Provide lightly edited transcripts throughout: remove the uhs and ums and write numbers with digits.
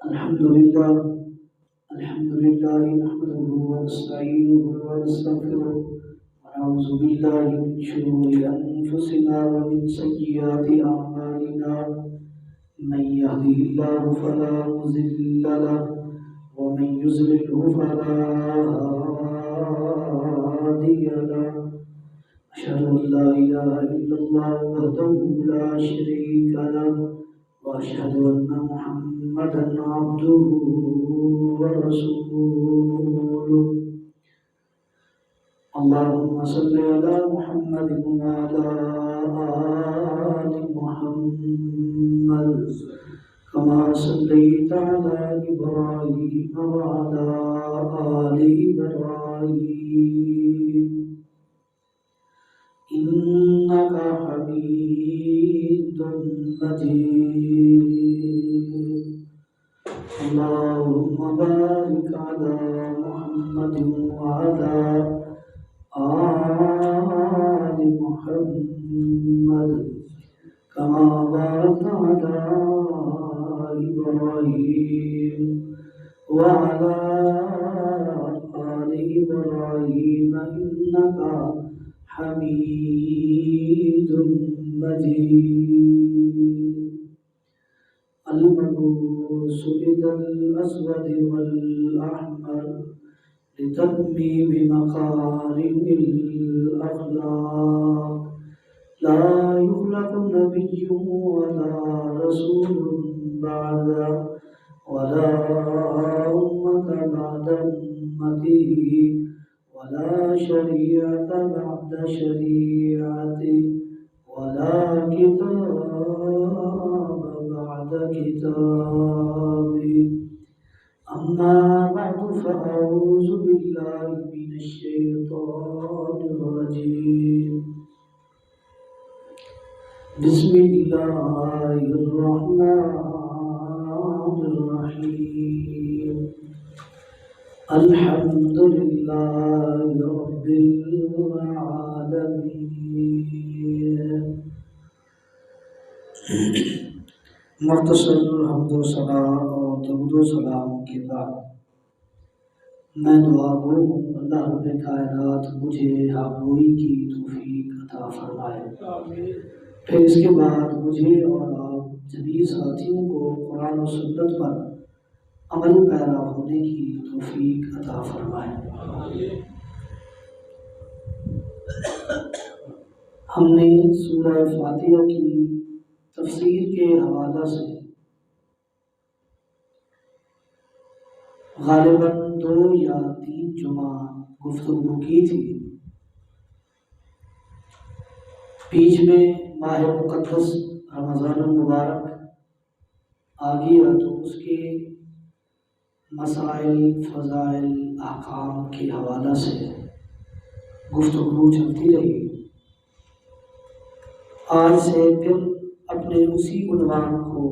الحمد لله نحمده ونستعينه ونستغفره ونعوذ بالله من شرور أنفسنا ومن سيئات أعمالنا من يهده الله فلا مضل له ومن يضلله فلا هادي له أشهد أن لا إله إلا الله وحده لا شريك له وأشهد أن محمدا عبده ورسوله اللهم صل على محمد وعلى آل محمد كما صليت على إبراهيم وعلى آل إبراهيم إنك حميد مجيد اللهم بارك على محمد وعلى آل محمد كما باركت على إبراهيم وعلى آل إبراهيم إنك حميد مجيد المبعوث إلى الأسود والأحمر لتتميم مكارم الأخلاق لا يخلق نبي ولا رسول بعده ولا أمة بعد أمته ولا شريعة بعد شريعته ولا كتاب بعد كتابه أما بعد فأعوذ بالله من الشيطان الرجيم بسم الله الرحمن الرحيم الحمد لله رب العالمين مختصر حمد و ثنا اور درود و سلام کے بعد میں دعا گو ہوں اللہ رب کائنات مجھے حقگوئی کی توفیق عطا فرمائے، پھر اس کے بعد مجھے اور آپ جمیع ساتھیوں کو قرآن و سنت پر عمل پیرا ہونے کی توفیق عطا فرمائے۔ ہم نے سورہ فاتحہ کی تفسیر کے حوالہ سے غالباً 2 یا 3 جمعہ گفتگو کی تھی۔ بیچ میں ماہ مقدس رمضان المبارک آ گیا تو اس کے مسائل، فضائل، احکام کے حوالہ سے گفتگو چلتی رہی۔ آج سے پھر اپنے اسی عنوان کو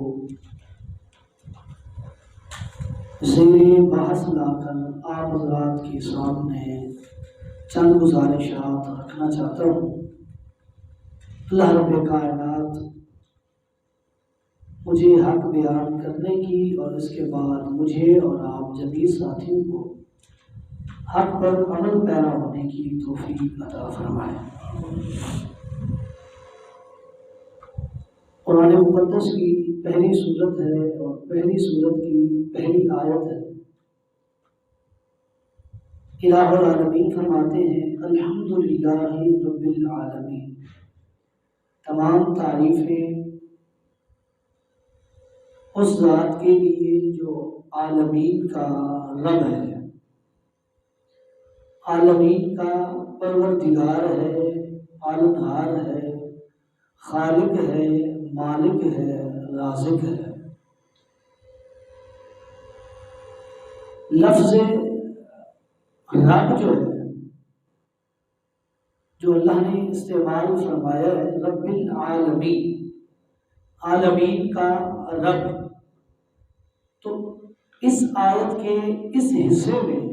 زیر بحث لا کر آپ حضرات کے سامنے چند گزارشات رکھنا چاہتا ہوں۔ اللہ رب کائنات مجھے حق بیان کرنے کی اور اس کے بعد مجھے اور آپ جمیع ساتھیوں کو حق پر عمل پیرا ہونے کی توفیق عطا فرمائے۔ قرآن مقدس کی پہلی سورت ہے اور پہلی سورت کی پہلی آیت ہے۔ الہ العالمین فرماتے ہیں الحمدللہ رب العالمین، تمام تعریفیں اس ذات کے لیے جو عالمین کا رب ہے، عالمین کا پروردگار ہے، پالنہار ہے، خالق ہے، مالک ہے، رازق ہے۔ لفظ رب جو ہے، جو اللہ نے استعمال فرمایا ہے، رب العالمین، عالمین کا رب، تو اس آیت کے اس حصے میں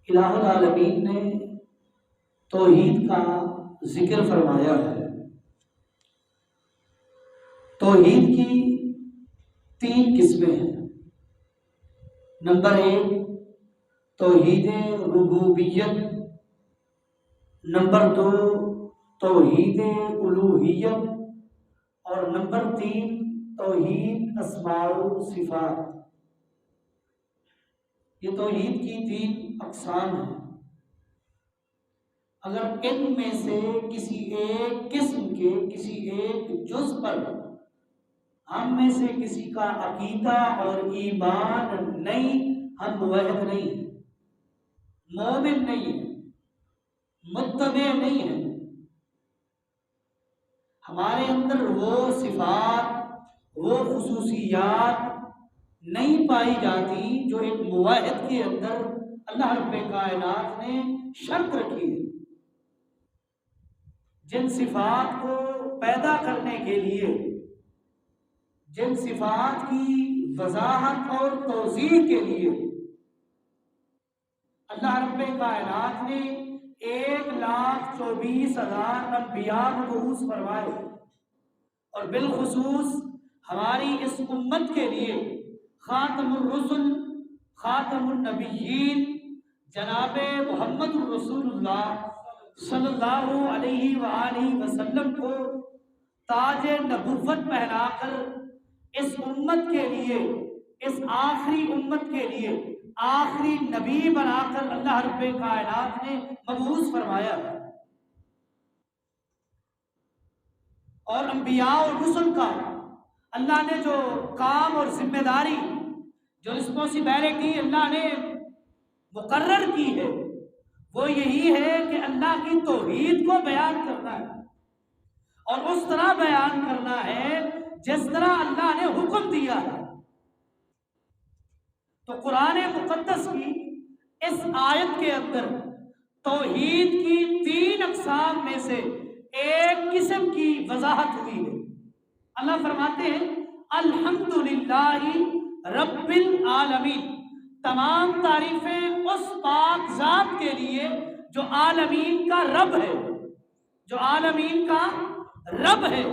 الہ العالمین نے توحید کا ذکر فرمایا ہے۔ توحید کی 3 قسمیں ہیں۔ نمبر 1 توحید ربوبیت، نمبر 2 توحید الوہیت، اور نمبر 3 توحید اسماء و صفات۔ یہ توحید کی 3 اقسام ہیں۔ اگر ان میں سے کسی ایک قسم کے کسی ایک جز پر ہم میں سے کسی کا عقیدہ اور ایمان نہیں، ہم موحد نہیں ہیں، مومن نہیں ہیں، متبع نہیں ہیں، ہمارے اندر وہ صفات وہ خصوصیات نہیں پائی جاتی جو ایک موحد کے اندر اللہ رب کائنات نے شرط رکھی ہے۔ جن صفات کو پیدا کرنے کے لیے، جن صفات کی وضاحت اور توضیح کے لیے اللہ رب کائنات نے 1,24,000 انبیاء مبعوث فرمائے، اور بالخصوص ہماری اس امت کے لیے خاتم الرسل خاتم النبیین جناب محمد رسول اللہ صلی اللہ علیہ وآلہ وسلم کو تاج نبوت پہنا کر اس امت کے لیے، اس آخری امت کے لیے آخری نبی بنا کر اللہ رب کائنات نے مبعوث فرمایا۔ اور انبیاء اور رسل کا اللہ نے جو کام اور ذمہ داری، جو رسپانسبلٹی اللہ نے مقرر کی ہے، وہ یہی ہے کہ اللہ کی توحید کو بیان کرنا ہے، اور اس طرح بیان کرنا ہے جس طرح اللہ نے حکم دیا ہے۔ تو قرآن مقدس کی اس آیت کے اندر توحید کی 3 اقسام میں سے ایک قسم کی وضاحت ہوئی ہے۔ اللہ فرماتے ہیں الحمدللہ رب العالمین، تمام تعریفیں اس پاک ذات کے لیے جو عالمین کا رب ہے، جو عالمین کا رب ہے،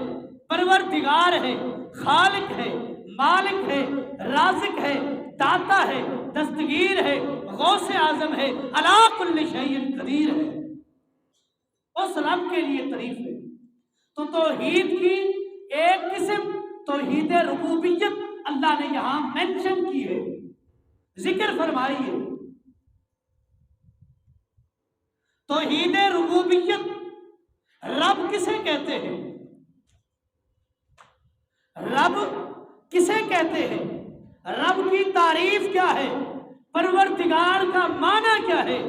پروردگار ہے، خالق ہے، مالک ہے، رازق ہے، داتا ہے، دستگیر ہے، غوث اعظم ہے، علی کل شیء قدیر ہے۔ اس رب کے لیے تعریف ہے۔ تو توحید کی ایک قسم توحید ربوبیت اللہ نے یہاں مینشن کی ہے، ذکر فرمائی ہے۔ توحید ربوبیت رب کسے کہتے ہیں؟ رب کسے کہتے ہیں؟ رب کی تعریف کیا ہے؟ پروردگار کا معنی کیا ہے؟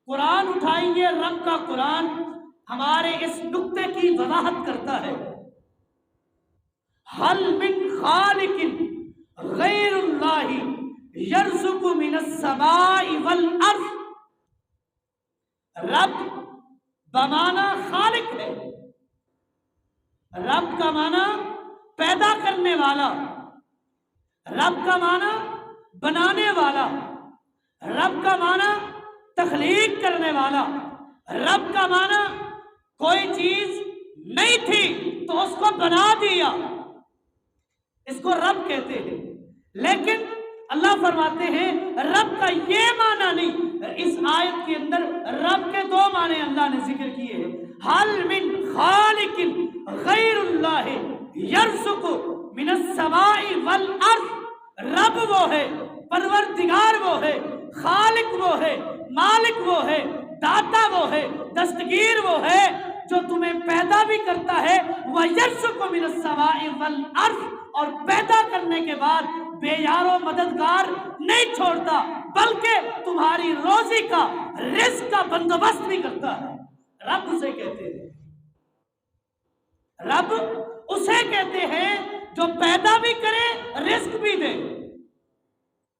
قرآن اٹھائیے، رب کا قرآن ہمارے اس نقطے کی وضاحت کرتا ہے۔ حل من خالق غیر اللہ یرزق من السماء والارض۔ رب بمعنی خالق ہے، رب کا معنی پیدا کرنے والا، رب کا معنی بنانے والا، رب کا معنی تخلیق کرنے والا، رب کا معنی کوئی چیز نہیں تھی تو اس کو بنا دیا، اس کو رب کہتے ہیں۔ لیکن اللہ فرماتے ہیں رب کا یہ معنی نہیں۔ اس آیت کے اندر رب کے 2 معنی اللہ نے ذکر کیے ہیں۔ حل من خالق غیر اللہ یرزق من السماء والارض۔ رب وہ ہے، پروردگار وہ ہے، خالق وہ ہے، مالک وہ ہے، داتا وہ ہے، دستگیر وہ ہے جو تمہیں پیدا بھی کرتا ہے، وَيَرْزُقُ مِنَ السَّمَاءِ وَالْأَرْضِ، اور پیدا کرنے کے بعد بے یار و مددگار نہیں چھوڑتا، بلکہ تمہاری روزی کا، رزق کا بندوبست بھی کرتا ہے۔ رب اسے کہتے ہیں، رب اسے کہتے ہیں جو پیدا بھی کرے، رزق بھی دے۔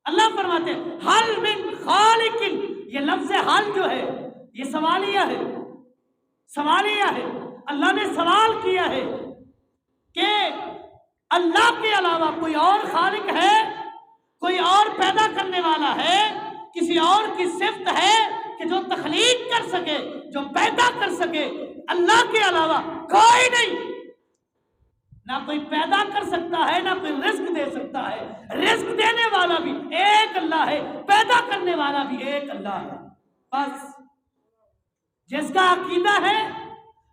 اللہ فرماتے ہیں حل من خالق، یہ لفظ حل جو ہے یہ سوالیہ ہے، سوالیہ ہے۔ اللہ نے سوال کیا ہے کہ اللہ کے علاوہ کوئی اور خالق ہے، کوئی اور پیدا کرنے والا ہے، کسی اور کی صفت ہے کہ جو تخلیق کر سکے، جو پیدا کر سکے؟ اللہ کے علاوہ کوئی نہیں، نہ کوئی پیدا کر سکتا ہے، نہ کوئی رزق دے سکتا ہے۔ رزق دینے اللہ ہے، پیدا کرنے والا بھی ایک اللہ ہے۔ بس جس کا عقیدہ ہے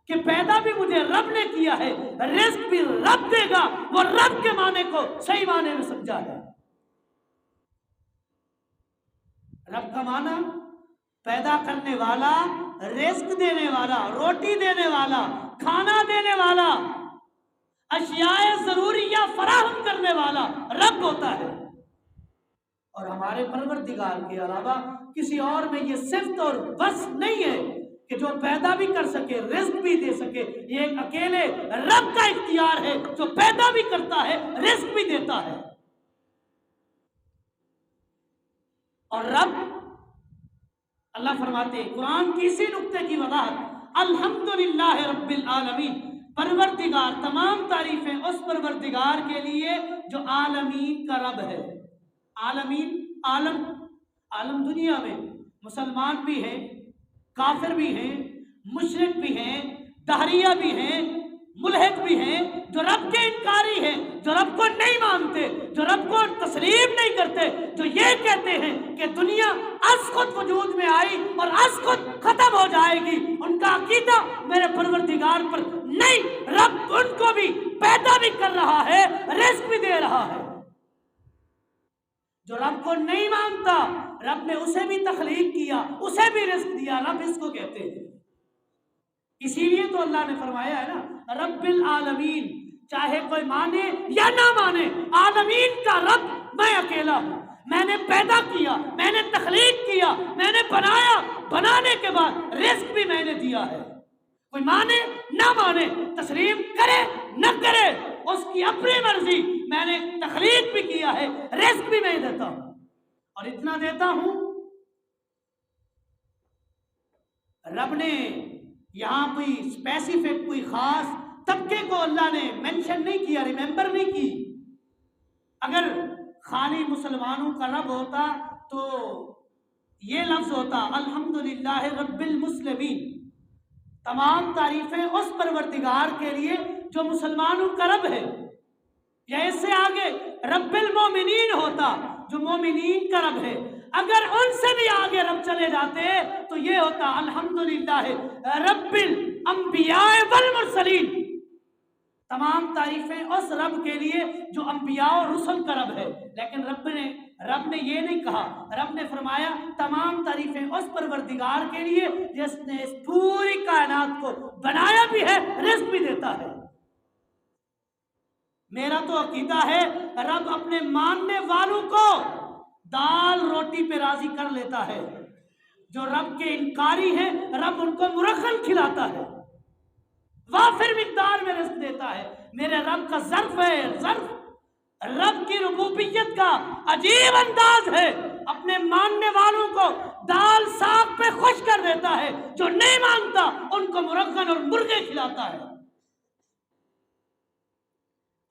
کہ پیدا بھی مجھے رب نے کیا ہے، رزق بھی رب دے گا، وہ رب کے معنی کو صحیح معنی میں سمجھا ہے۔ رب کا معنی پیدا کرنے والا، رزق دینے والا، روٹی دینے والا، کھانا دینے والا، اشیاء ضروریہ فراہم کرنے والا رب ہوتا ہے۔ اور ہمارے پروردگار کے علاوہ کسی اور میں یہ صفت اور وصف نہیں ہے کہ جو پیدا بھی کر سکے، رزق بھی دے سکے۔ یہ ایک اکیلے رب کا اختیار ہے جو پیدا بھی کرتا ہے، رزق بھی دیتا ہے۔ اور رب اللہ فرماتے ہیں قرآن کی اسی نقطے کی وضاحت، الحمدللہ رب العالمین، پروردگار، تمام تعریفیں اس پروردگار کے لیے جو عالمین کا رب ہے۔ عالمین، عالم دنیا میں مسلمان بھی ہیں، کافر بھی ہیں، مشرک بھی ہیں، دہریہ بھی ہیں، ملحد بھی ہیں، جو رب کے انکاری ہیں، جو رب کو نہیں مانتے، جو رب کو تسلیم نہیں کرتے، جو یہ کہتے ہیں کہ دنیا از خود وجود میں آئی اور از خود ختم ہو جائے گی، ان کا عقیدہ میرے پروردگار پر نہیں، رب ان کو بھی پیدا بھی کر رہا ہے، رزق بھی دے رہا ہے۔ جو رب کو نہیں مانتا، رب نے اسے بھی تخلیق کیا، اسے بھی رزق دیا، رب اس کو کہتے ہیں۔ اسی لیے تو اللہ نے فرمایا ہے نا رب العالمین، چاہے کوئی مانے یا نہ مانے، عالمین کا رب میں اکیلا ہوں۔ میں نے پیدا کیا، میں نے تخلیق کیا، میں نے بنایا، بنانے کے بعد رزق بھی میں نے دیا ہے۔ کوئی مانے نہ مانے، تسلیم کرے نہ کرے، اس کی اپنی مرضی، میں نے تخلیق بھی کیا ہے، رزق بھی میں دیتا ہوں۔ اور اتنا دیتا ہوں، رب نے یہاں کوئی اسپیسیفک، کوئی خاص طبقے کو اللہ نے مینشن نہیں کیا، ریممبر نہیں کی۔ اگر خالی مسلمانوں کا رب ہوتا تو یہ لفظ ہوتا الحمدللہ رب المسلمین، تمام تعریفیں اس پروردگار کے لیے جو مسلمانوں کا رب ہے، یا اس سے آگے رب المومنین ہوتا جو مومنین کا رب ہے۔ اگر ان سے بھی آگے رب چلے جاتے تو یہ ہوتا الحمدللہ رب الانبیاء والمرسلین، تمام تعریفیں اس رب کے لیے جو انبیاء اور رسل کا رب ہے۔ لیکن رب نے یہ نہیں کہا، رب نے فرمایا تمام تعریفیں اس پروردگار کے لیے جس نے اس پوری کائنات کو بنایا بھی ہے، رزق بھی دیتا ہے۔ میرا تو عقیدہ ہے رب اپنے ماننے والوں کو دال روٹی پہ راضی کر لیتا ہے، جو رب کے انکاری ہیں رب ان کو مرغن کھلاتا ہے، وافر مقدار میں رزق دیتا ہے۔ میرے رب کا ظرف ہے، ظرف رب کی ربوبیت کا عجیب انداز ہے، اپنے ماننے والوں کو دال ساگ پہ خوش کر دیتا ہے، جو نہیں مانتا ان کو مرغن اور مرغے کھلاتا ہے۔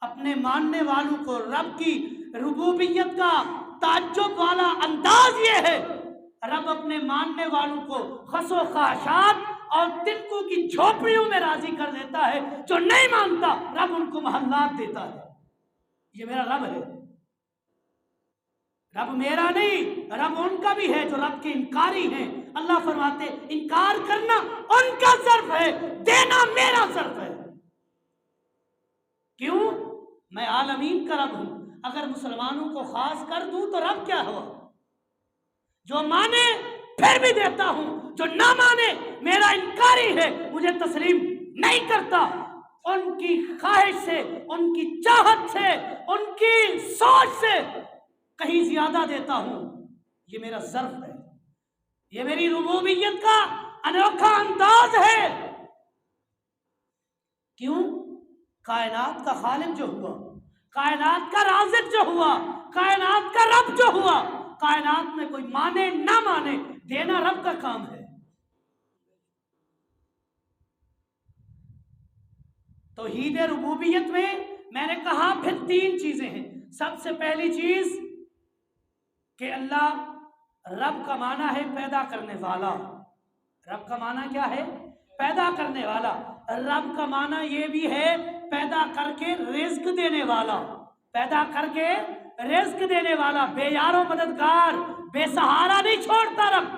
اپنے ماننے والوں کو رب کی ربوبیت کا تعجب والا انداز یہ ہے، رب اپنے ماننے والوں کو خس و خاشات اور تنکوں کی جھوپڑیوں میں راضی کر دیتا ہے، جو نہیں مانتا رب ان کو محلات دیتا ہے۔ یہ میرا رب ہے، رب میرا نہیں، رب ان کا بھی ہے جو رب کے انکاری ہیں۔ اللہ فرماتے انکار کرنا ان کا ظرف ہے، دینا میرا ظرف ہے۔ کیوں؟ میں عالمین کا رب ہوں، اگر مسلمانوں کو خاص کر دوں تو رب کیا ہوا؟ جو مانے پھر بھی دیتا ہوں، جو نہ مانے میرا انکاری ہے، مجھے تسلیم نہیں کرتا، ان کی خواہش سے، ان کی چاہت سے، ان کی سوچ سے کہیں زیادہ دیتا ہوں۔ یہ میرا ظرف ہے، یہ میری ربوبیت کا انوکھا انداز ہے۔ کیوں؟ کائنات کا خالق جو ہوا، کائنات کا رازق جو ہوا، کائنات کا رب جو ہوا، کائنات میں کوئی مانے نہ مانے، دینا رب کا کام ہے۔ توحید ربوبیت میں نے کہا پھر تین چیزیں ہیں۔ سب سے پہلی چیز کہ اللہ رب کا معنی ہے پیدا کرنے والا۔ رب کا معنی کیا ہے؟ پیدا کرنے والا۔ رب کا معنی یہ بھی ہے پیدا کر کے رزق دینے والا۔ پیدا کر کے رزق دینے والا، بے یار و مددگار، بے سہارا نہیں چھوڑتا رب۔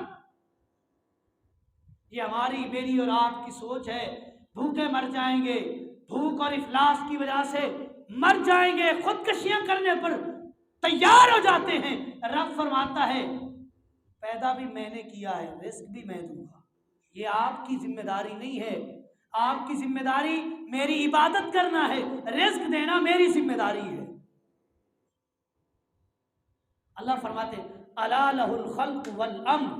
یہ ہماری میری اور آپ کی سوچ ہے، بھوکے مر جائیں گے، بھوک اور افلاس کی وجہ سے مر جائیں گے، خودکشیاں کرنے پر تیار ہو جاتے ہیں۔ رب فرماتا ہے پیدا بھی میں نے کیا ہے، رزق بھی میں دوں گا۔ یہ آپ کی ذمہ داری نہیں ہے، آپ کی ذمہ داری میری عبادت کرنا ہے، رزق دینا میری ذمہ داری ہے۔ اللہ فرماتے الا لہ الخلق والامر،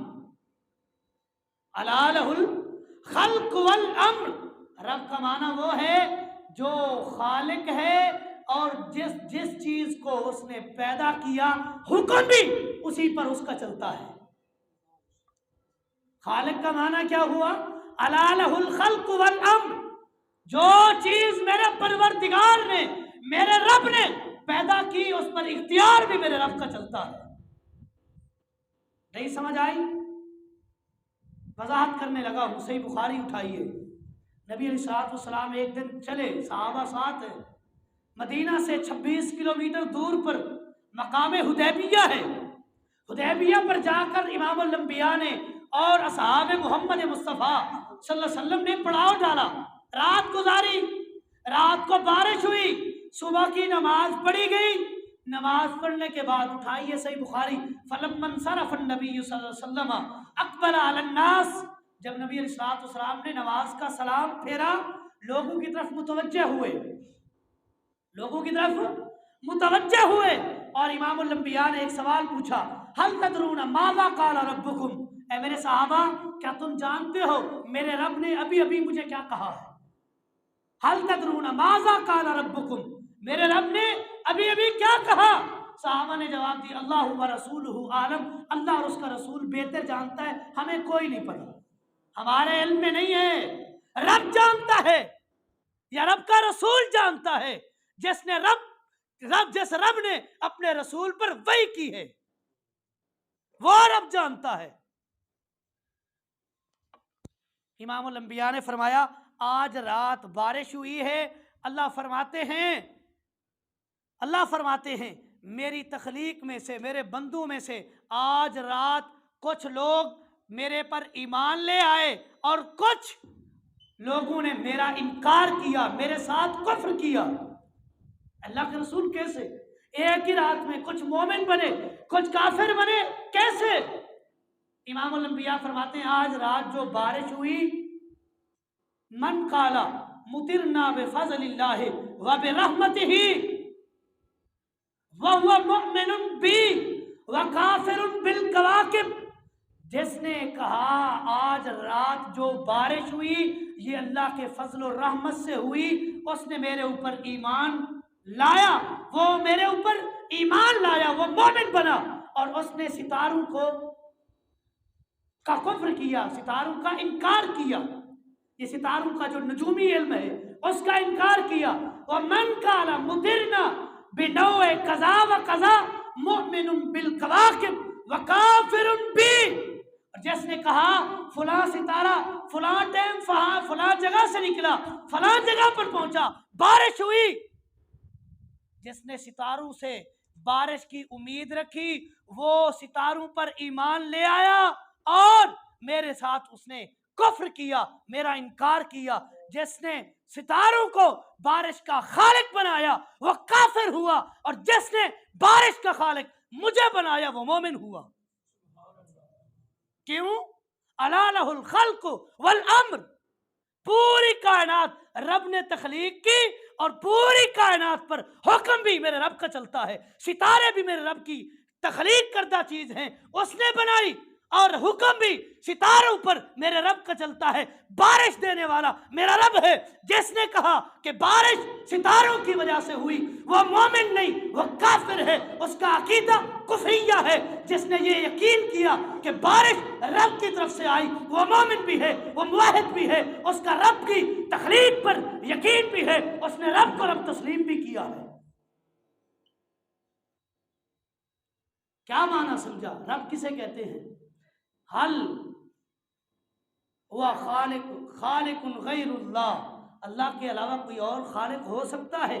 الا لہ الخلق والامر، رب کا معنی وہ ہے جو خالق ہے اور جس چیز کو اس نے پیدا کیا حکم بھی اسی پر اس کا چلتا ہے۔ خالق کا معنی کیا ہوا؟ الا لہ الخلق والامر، جو چیز میرے پروردگار نے، میرے رب نے پیدا کی اس پر اختیار بھی میرے رب کا چلتا ہے۔ نہیں سمجھ آئی؟ وضاحت کرنے لگا ہوں، صحیح بخاری اٹھائیے۔ نبی علیہ الصلوۃ والسلام ایک دن چلے، صحابہ ساتھ ہیں، مدینہ سے 26 کلومیٹر دور پر مقام حدیبیہ ہے۔ حدیبیہ پر جا کر امام الانبیاء نے اور اصحاب محمد مصطفیٰ صلی اللہ علیہ وسلم نے پڑاؤ ڈالا، رات گزاری، رات کو بارش ہوئی، صبح کی نماز پڑھی گئی، نماز پڑھنے کے بعد اٹھائیے صحیح بخاری، فلما انصرف النبی صلی اللہ علیہ وسلم اقبل علی الناس، جب نبی علیہ الصلوۃ والسلام نے نماز کا سلام پھیرا، لوگوں کی طرف متوجہ ہوئے، لوگوں کی طرف متوجہ ہوئے، اور امام الانبیاء نے ایک سوال پوچھا، هل تدرون ماذا قال ربکم، اے میرے صحابہ کیا تم جانتے ہو میرے رب نے ابھی ابھی مجھے کیا کہا ہے؟ هل تدرون ماذا قال ربکم، میرے رب نے ابھی ابھی کیا کہا؟ صحابہ نے جواب دی اللہ و رسولہ عالم، اللہ اور اس کا رسول بہتر جانتا ہے، ہمیں کوئی نہیں پتا، ہمارے علم میں نہیں ہے، رب جانتا ہے یا رب کا رسول جانتا ہے، جس رب نے اپنے رسول پر وحی کی ہے وہ رب جانتا ہے۔ امام الانبیاء نے فرمایا آج رات بارش ہوئی ہے، اللہ فرماتے ہیں میری تخلیق میں سے، میرے بندوں میں سے آج رات کچھ لوگ میرے پر ایمان لے آئے اور کچھ لوگوں نے میرا انکار کیا، میرے ساتھ کفر کیا۔ اللہ کے رسول کیسے ایک ہی رات میں کچھ مومن بنے کچھ کافر بنے، کیسے؟ امام الانبیاء فرماتے ہیں آج رات جو بارش ہوئی، من قال مطرنا بفضل اللہ وبرحمتہ وهو مؤمن بی وکافر بالکواکب، جس نے کہا آج رات جو بارش ہوئی یہ اللہ کے فضل و رحمت سے ہوئی، اس نے میرے اوپر ایمان لایا، وہ میرے اوپر ایمان لایا، وہ مومن بنا، اور اس نے ستاروں کا کفر کیا، ستاروں کا انکار کیا، یہ ستاروں کا جو نجومی علم ہے اس کا انکار کیا۔ ومن قال مطرنا بنوع قضا و قضا مؤمن بالکواکب وکافر بی، جس نے کہا فلاں ستارہ فلاں ٹائم فلاں جگہ سے نکلا، فلاں جگہ پر پہنچا، بارش ہوئی، جس نے ستاروں سے بارش کی امید رکھی وہ ستاروں پر ایمان لے آیا اور میرے ساتھ اس نے کفر کیا، میرا انکار کیا۔ جس نے ستاروں کو بارش کا خالق بنایا وہ کافر ہوا، اور جس نے بارش کا خالق مجھے بنایا وہ مومن ہوا۔ کیوں؟ الا لہ الخلق والامر، پوری کائنات رب نے تخلیق کی اور پوری کائنات پر حکم بھی میرے رب کا چلتا ہے، ستارے بھی میرے رب کی تخلیق کردہ چیز ہیں، اس نے بنائی، اور حکم بھی ستاروں پر میرے رب کا چلتا ہے۔ بارش دینے والا میرا رب ہے، جس نے کہا کہ بارش ستاروں کی وجہ سے ہوئی وہ مومن نہیں، وہ کافر ہے، اس کا عقیدہ کفریہ ہے۔ جس نے یہ یقین کیا کہ بارش رب کی طرف سے آئی وہ مومن بھی ہے، وہ موحد بھی ہے، اس کا رب کی تخلیق پر یقین بھی ہے، اس نے رب کو رب تسلیم بھی کیا ہے۔ کیا معنی سمجھا؟ رب کسے کہتے ہیں؟ حل ہوا خالق غیر اللہ، اللہ کے علاوہ کوئی اور خالق ہو سکتا ہے؟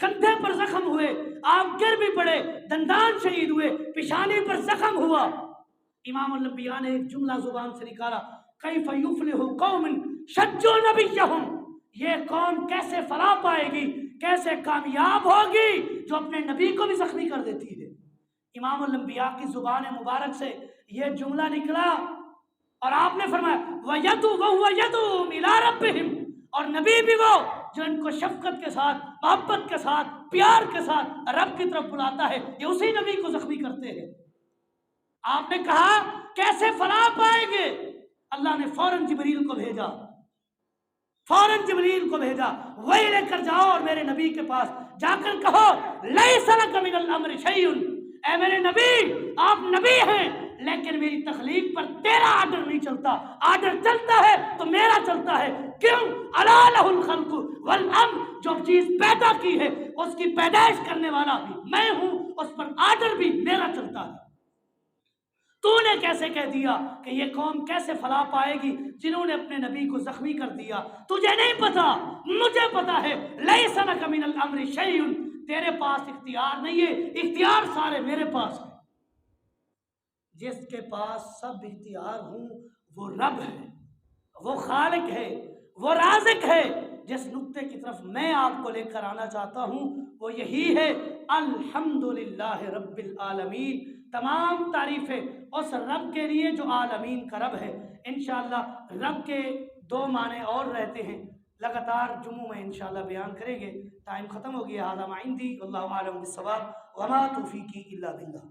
کندھے پر زخم ہوئے، آپ گر بھی پڑے، دندان شہید ہوئے، پیشانی پر زخم ہوا۔ امام الانبیاء نے ایک جملہ زبان سے نکالا، کیف یفلح قوم شجوا نبیہم، یہ قوم کیسے فلاح پائے گی، کیسے کامیاب ہوگی جو اپنے نبی کو بھی زخمی کر دیتی ہے۔ امام الانبیاء کی زبان مبارک سے یہ جملہ نکلا اور آپ نے فرمایا وَيَدْعُو إِلَىٰ رَبِّهِمْ، اور نبی بھی وہ جو ان کو شفقت کے ساتھ، محبت کے ساتھ، پیار کے ساتھ رب کی طرف بلاتا ہے، یہ اسی نبی کو زخمی کرتے ہیں۔ آپ نے کہا کیسے فلاح پائیں گے؟ اللہ نے فوراً جبریل کو بھیجا، فوراً جبریل کو بھیجا، وہی لے کر جاؤ اور میرے نبی کے پاس جا کر کہو لَيْسَ لَكَ مِنَ الْأَمْرِ شَيْءٌ، اے میرے نبی آپ نبی ہیں لیکن میری تخلیق پر تیرا آرڈر نہیں چلتا، آرڈر چلتا ہے تو میرا چلتا ہے۔ کیوں؟ الا لہ الخلق والامر، جو چیز پیدا کی ہے اس کی پیدائش کرنے والا بھی میں ہوں، اس پر آرڈر بھی میرا چلتا ہے۔ تو نے کیسے کہہ دیا کہ یہ قوم کیسے فلاح پائے گی جنہوں نے اپنے نبی کو زخمی کر دیا؟ تجھے نہیں پتا، مجھے پتا ہے۔ لیس لک من الامر شیء، تیرے پاس اختیار نہیں ہے، اختیار سارے میرے پاس ہے۔ جس کے پاس سب اختیار ہوں وہ رب ہے، وہ خالق ہے، وہ رازق ہے۔ جس نقطے کی طرف میں آپ کو لے کر آنا چاہتا ہوں وہ یہی ہے، الحمدللہ رب العالمین، تمام تعریفیں اس رب کے لیے جو عالمین کا رب ہے۔ انشاءاللہ رب کے دو معنی اور رہتے ہیں، لگاتار جمعوں میں انشاءاللہ بیان کریں گے۔ ٹائم ختم ہو گیا، ھذا ما عندی واللہ اعلم بالصواب وما توفیقی الا باللہ۔